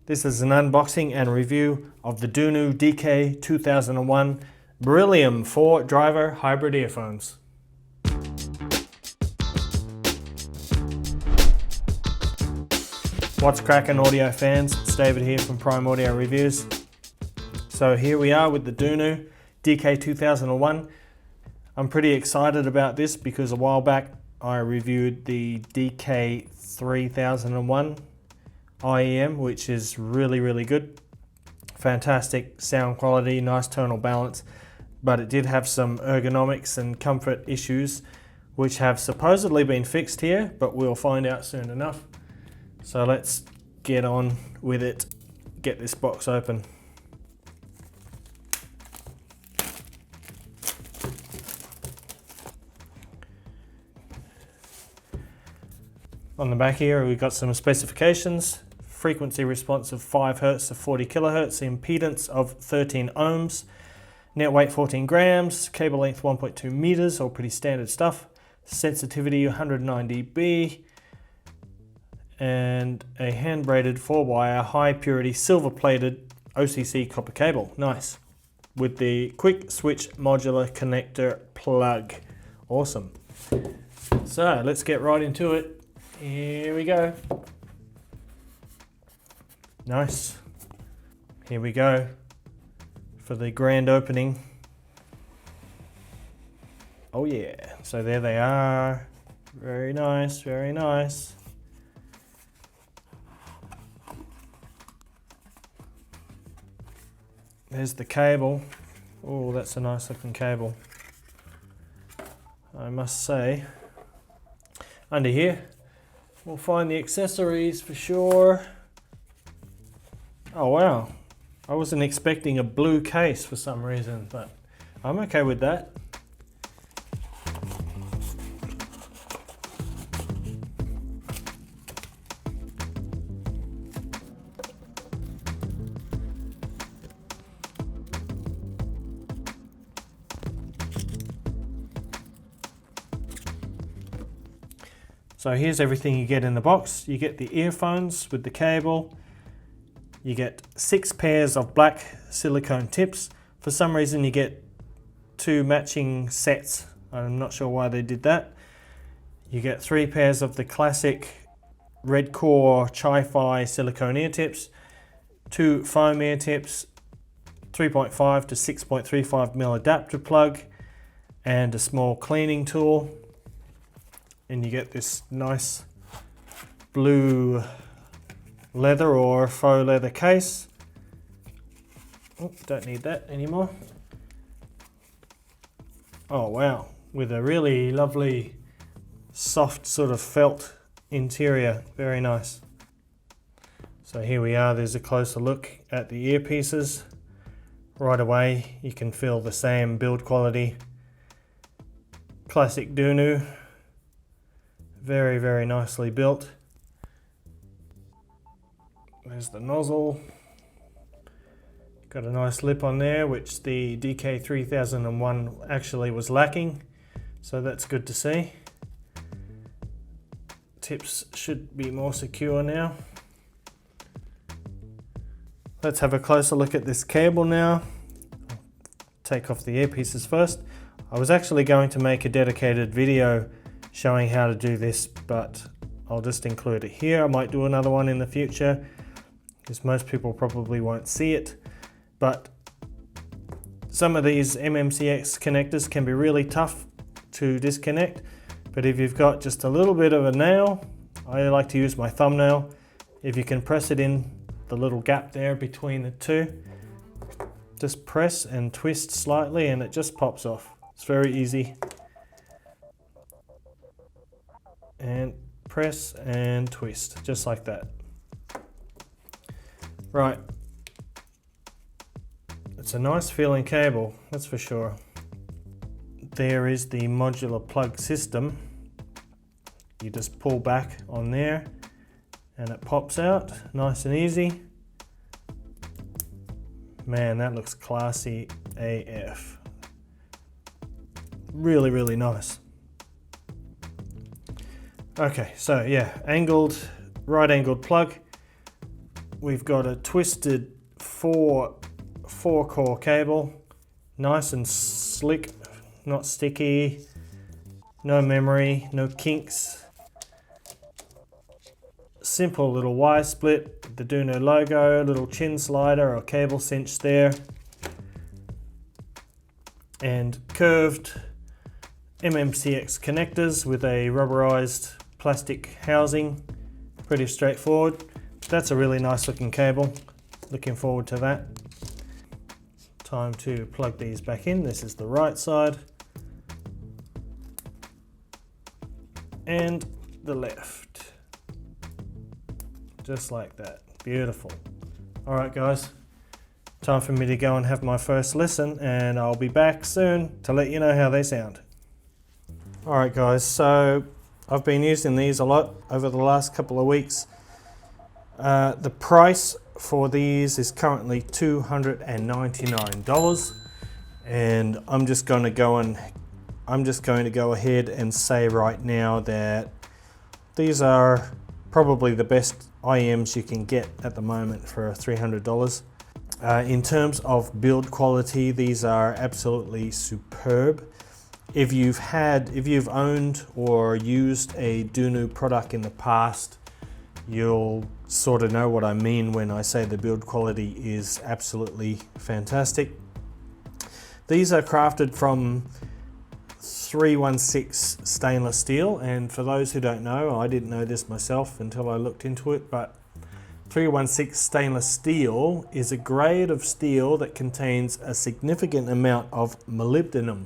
This is an unboxing and review of the DUNU DK 2001 Beryllium 4 driver hybrid earphones. What's cracking, audio fans? It's David here from Prime Audio Reviews. So here we are with the DUNU DK 2001. I'm pretty excited about this because a while back I reviewed the DK 3001 IEM, which is really good. Fantastic sound quality, nice tonal balance, but it did have some ergonomics and comfort issues which have supposedly been fixed here, but we'll find out soon enough. So let's get on with it, get this box open. On the back here we've got some specifications. Frequency response of 5 Hz to 40 kHz, impedance of 13 ohms, net weight 14 grams, cable length 1.2 meters, all pretty standard stuff, sensitivity 109 dB, and a hand braided 4-wire high purity silver plated OCC copper cable. Nice. With the quick switch modular connector plug. Awesome. So let's get right into it. Here we go. Nice. Here we go for the grand opening. Oh yeah, so there they are. Very nice, very nice. There's the cable. Oh, that's a nice looking cable, I must say. Under here we'll find the accessories for sure. Oh wow, I wasn't expecting a blue case for some reason, but I'm okay with that. So here's everything you get in the box. You get the earphones with the cable. You get 6 pairs of black silicone tips. For some reason you get 2 matching sets. I'm not sure why they did that. You get 3 pairs of the classic red core Chi-Fi silicone ear tips, 2 foam ear tips, 3.5 to 6.35mm adapter plug, and a small cleaning tool. And you get this nice blue leather or faux leather case. Oh, don't need that anymore. Oh wow, with a really lovely soft sort of felt interior. Very nice. So here we are, there's a closer look at the earpieces. Right away you can feel the same build quality. Classic DUNU. Very nicely built. There's the nozzle. Got a nice lip on there, which the DK 3001 actually was lacking, so that's good to see. Tips should be more secure now. Let's have a closer look at this cable now. Take off the earpieces first. I was actually going to make a dedicated video showing how to do this, but I'll just include it here. I might do another one in the future, because most people probably won't see it. But some of these MMCX connectors can be really tough to disconnect, but if you've got just a little bit of a nail, I like to use my thumbnail. If you can press it in the little gap there between the two, just press and twist slightly and it just pops off. It's very easy. And press and twist, just like that. Right. It's a nice feeling cable, that's for sure. There is the modular plug system. You just pull back on there and it pops out, nice and easy. Man, that looks classy AF. Really nice. Okay, so yeah, right angled plug. we've got a twisted four core cable, nice and slick, not sticky, no memory, no kinks. Simple little Y split, the DUNU logo, little chin slider or cable cinch there, and curved MMCX connectors with a rubberized plastic housing. Pretty straightforward. That's a really nice looking cable. Looking forward to that. Time to plug these back in. This is the right side and the left. Just like that. Beautiful. All right, guys. Time for me to go and have my first lesson, and I'll be back soon to let you know how they sound. All right, guys. So I've been using these a lot over the last couple of weeks. The price for these is currently $299, and I'm just going to go ahead and say right now that these are probably the best IEMs you can get at the moment for $300. In terms of build quality, these are absolutely superb. If you've owned or used a DUNU product in the past, you'll sort of know what I mean when I say the build quality is absolutely fantastic. These are crafted from 316 stainless steel, and for those who don't know, I didn't know this myself until I looked into it, but 316 stainless steel is a grade of steel that contains a significant amount of molybdenum,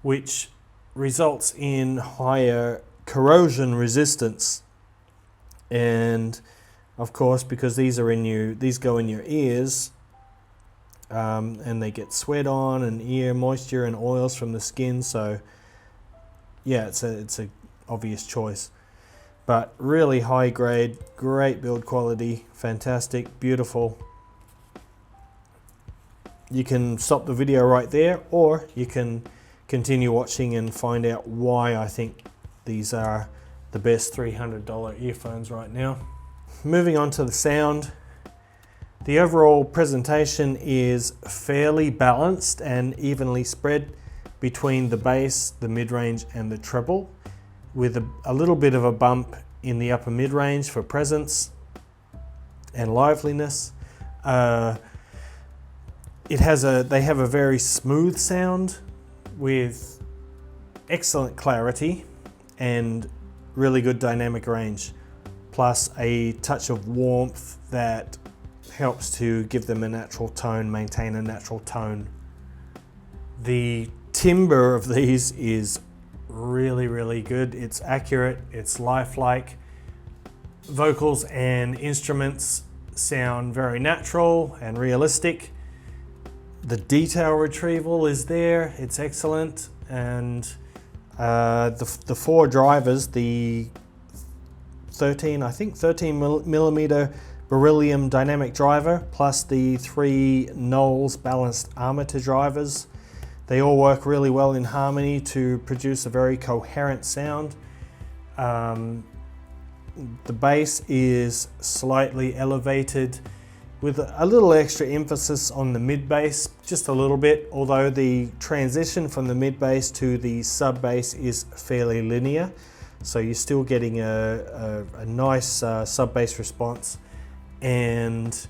which results in higher corrosion resistance. And of course, because these go in your ears, and they get sweat on and ear moisture and oils from the skin, so yeah, it's a obvious choice. But really high grade, great build quality, fantastic, beautiful. You can stop the video right there, or you can continue watching and find out why I think these are the best $300 earphones right now. Moving on to the sound. The overall presentation is fairly balanced and evenly spread between the bass, the mid-range and the treble, with a little bit of a bump in the upper mid-range for presence and liveliness. They have a very smooth sound with excellent clarity and really good dynamic range, plus a touch of warmth that helps to give them a natural tone, maintain a natural tone. The timbre of these is really, really good. It's accurate, it's lifelike. Vocals and instruments sound very natural and realistic. The detail retrieval is there, it's excellent. And the four drivers, the 13 millimeter beryllium dynamic driver, plus the 3 Knowles balanced armature drivers, they all work really well in harmony to produce a very coherent sound. The bass is slightly elevated with a little extra emphasis on the mid bass, just a little bit, although the transition from the mid bass to the sub bass is fairly linear. So you're still getting a nice sub bass response, and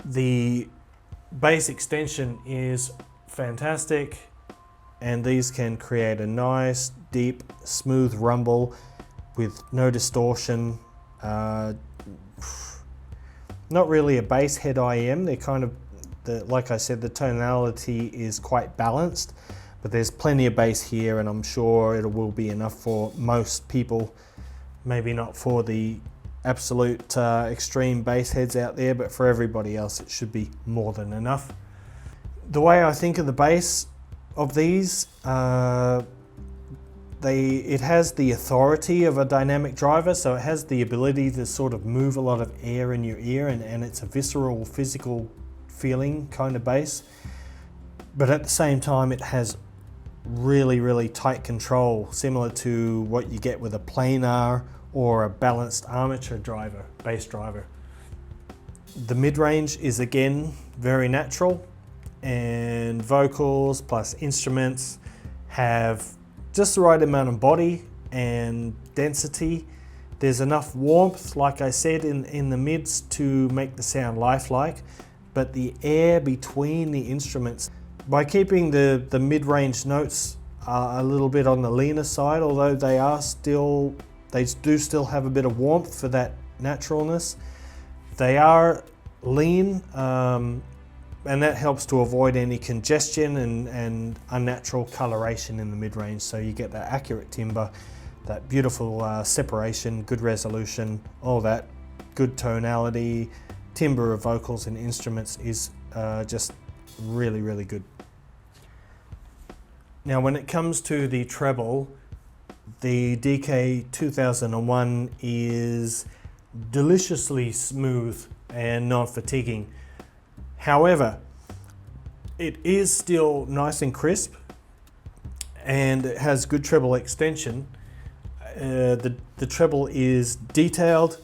the bass extension is fantastic, and these can create a nice, deep, smooth rumble with no distortion. Not really a bass head IEM. They're kind of, like I said, the tonality is quite balanced, but there's plenty of bass here, and I'm sure it will be enough for most people. Maybe not for the absolute extreme bass heads out there, but for everybody else it should be more than enough. The way I think of the bass of these, it has the authority of a dynamic driver, so it has the ability to sort of move a lot of air in your ear, and it's a visceral, physical feeling kind of bass. But at the same time, it has really, really tight control, similar to what you get with a planar or a balanced armature driver, bass driver. The mid-range is again very natural, and vocals plus instruments have just the right amount of body and density. There's enough warmth, like I said, in the mids to make the sound lifelike, but the air between the instruments, by keeping the mid-range notes a little bit on the leaner side, although they do still have a bit of warmth for that naturalness, they are lean, and that helps to avoid any congestion and unnatural coloration in the mid-range, so you get that accurate timbre, that beautiful separation, good resolution, all that, good tonality, timbre of vocals and instruments is just really, really good. Now when it comes to the treble, the DK 2001 is deliciously smooth and non-fatiguing. However, it is still nice and crisp, and it has good treble extension. The treble is detailed,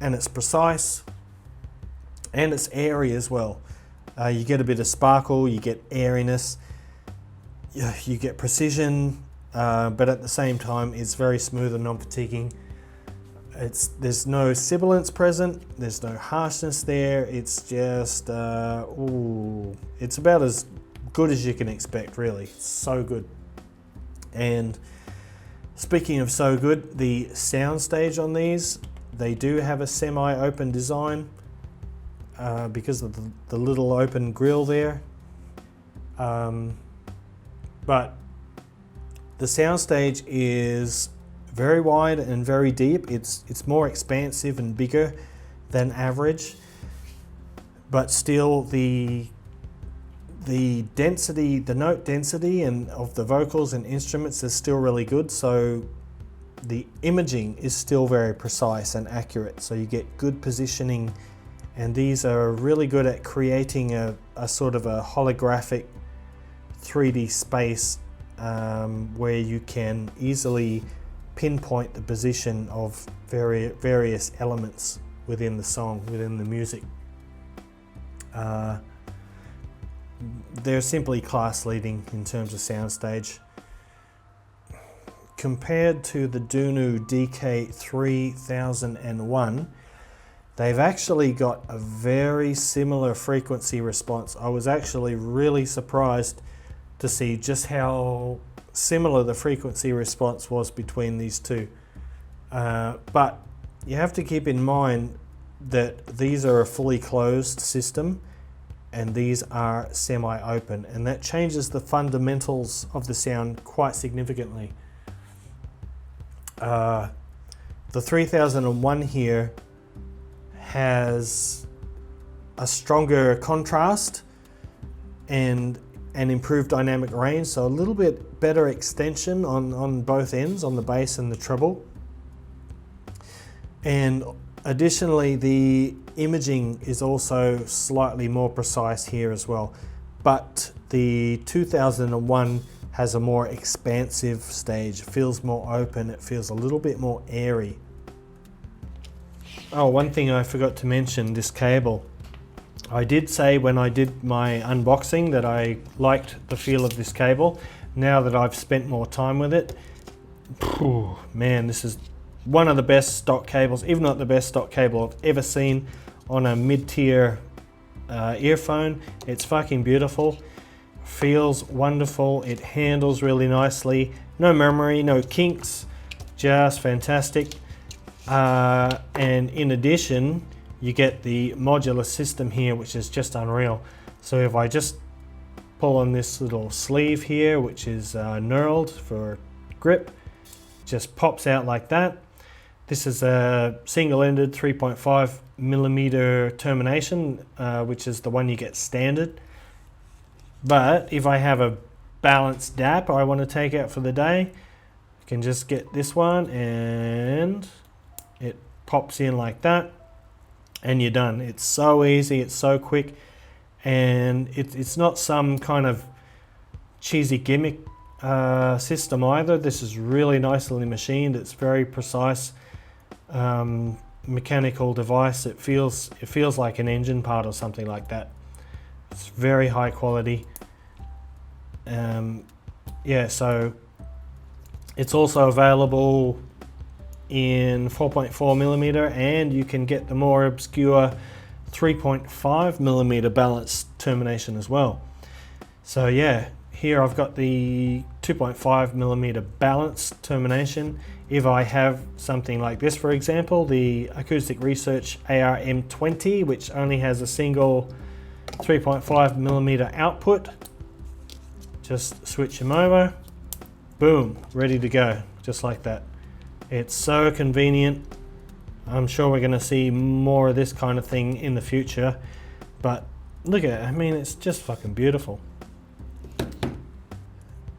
and it's precise, and it's airy as well. You get a bit of sparkle, you get airiness, you get precision, but at the same time it's very smooth and non-fatiguing. There's no sibilance present, there's no harshness there, it's just, it's about as good as you can expect, really. It's so good. And speaking of so good, the soundstage on these, they do have a semi-open design because of the little open grill there. But the soundstage is very wide and very deep. It's more expansive and bigger than average, but still the density, the note density and of the vocals and instruments is still really good. So the imaging is still very precise and accurate. So you get good positioning, and these are really good at creating a sort of a holographic 3D space where you can easily pinpoint the position of various elements within the song, within the music. They're simply class leading in terms of soundstage. Compared to the DUNU DK 3001, they've actually got a very similar frequency response. I was actually really surprised to see just how similar the frequency response was between these two. But you have to keep in mind that these are a fully closed system and these are semi-open, and that changes the fundamentals of the sound quite significantly. The 3001 here has a stronger contrast and an improved dynamic range, so a little bit better extension on both ends, on the bass and the treble. And additionally, the imaging is also slightly more precise here as well. But the 2001 has a more expansive stage. It feels more open, it feels a little bit more airy. Oh, one thing I forgot to mention, this cable. I did say when I did my unboxing that I liked the feel of this cable. Now that I've spent more time with it, man, this is one of the best stock cables, if not the best stock cable I've ever seen on a mid-tier earphone. It's fucking beautiful, feels wonderful, it handles really nicely, no memory, no kinks, just fantastic. And in addition, you get the modular system here, which is just unreal. So if I just pull on this little sleeve here, which is knurled for grip, just pops out like that. This is a single-ended 3.5mm termination, which is the one you get standard. But if I have a balanced DAP I want to take out for the day, I can just get this one and it pops in like that, and you're done. It's so easy, it's so quick, and it's not some kind of cheesy gimmick system either. This is really nicely machined, it's very precise. mechanical device. It feels like an engine part or something like that. It's very high quality. Yeah, so it's also available in 4.4mm, and you can get the more obscure 3.5mm balanced termination as well. So yeah, here I've got the 2.5mm balanced termination. If I have something like this, for example, the Acoustic Research ARM20, which only has a single 3.5mm output, just switch them over, boom, ready to go, just like that. It's so convenient. I'm sure we're going to see more of this kind of thing in the future, but look at it, I mean, it's just fucking beautiful.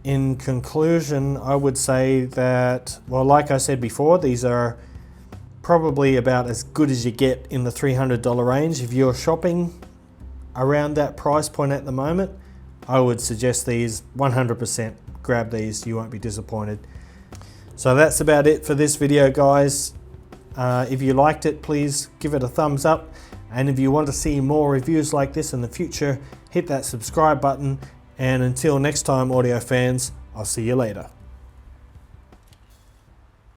In conclusion, I would say that, well, like I said before, these are probably about as good as you get in the $300 range. If you're shopping around that price point at the moment, I would suggest these 100%. Grab these, you won't be disappointed. So that's about it for this video, guys. If you liked it, please give it a thumbs up. And if you want to see more reviews like this in the future, hit that subscribe button. And until next time, audio fans, I'll see you later.